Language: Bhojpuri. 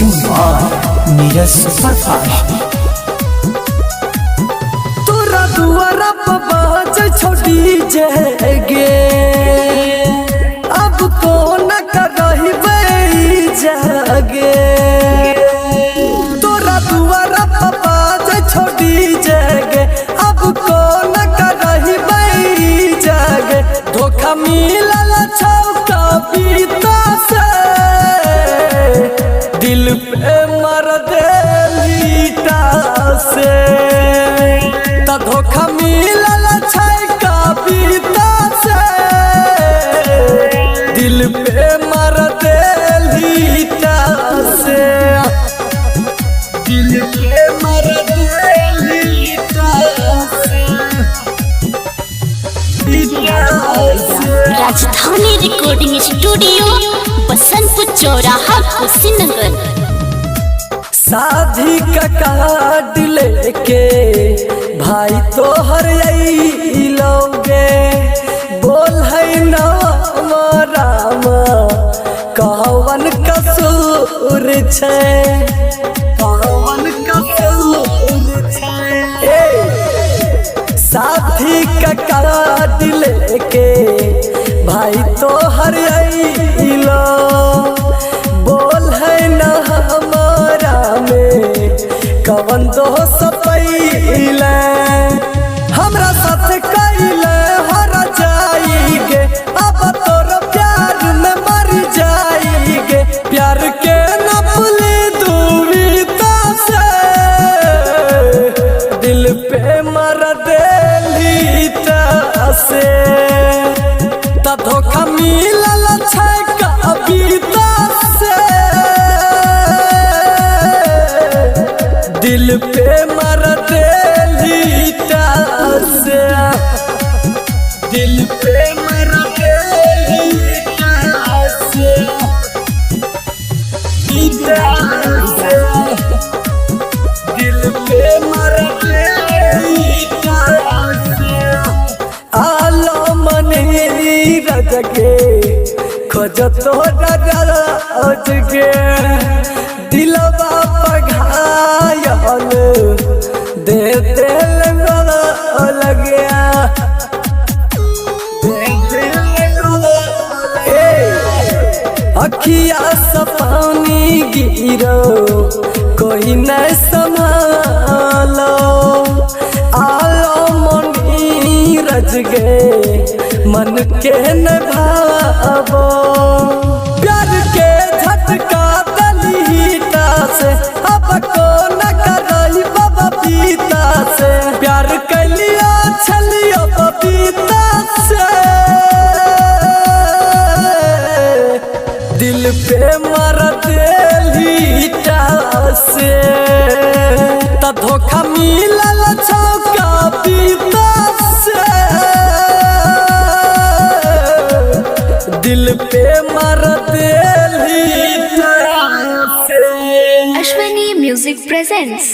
नीरज सुपरफास्ट। तोरा दुआरा पर बाज छोड़ी जाएगे, अब कौन करही जागे। तोरा दुआरा पर बाज छोड़ी जाएगे, अब कौन करही जागे। धोखा मिलल छौका पीता से, दिल पे मर दे लीटा से। धोखा मिलल छौका पीता से, दिल पे मर दे लीटा से। दिल पे मर दे लीटा से। राजधानी रिकॉर्डिंग स्टूडियो, बसंतपुर चौराहा, कुशीनगर। शादी का कार्ड लेके भाई तोहर अइलोगे, बोल है नाम राम कवन कसूर छै, कवन कसूर छै। साथी का कार्ड लेके भाई तोहर अइलो, बोल है ना हमारा में कवन दोस्त पइले। हमरा साथ कइले हर जाइगे, अब तोर प्यार में मर जाइगे। प्यार के न भूली दूरिता से, दिल पे मर दे लीटा से। धोखा मिलल छौका पीता से, दिल पे मर दे लीटा से। दिल पे मर दे लीटा से, लीटा से। दिल पे मर दे लीटा से। आलो मनेरी रजगे खोज तोरा रजगे, दिलवा पघायल दे दिल लगिया। अखिया से पानी गिरो कोई न संभालो, आलो मनी रज गे मन के न भावो। प्यार के झटका दलीटा से, अब को न करही बाबा पीता से। प्यार कलिया छलियो पपीता से, दिल पे मर दे लीटा से। धोखा मिलल छौका पीता से, दिल पे मर दे लीटा से। Ashwini music presents.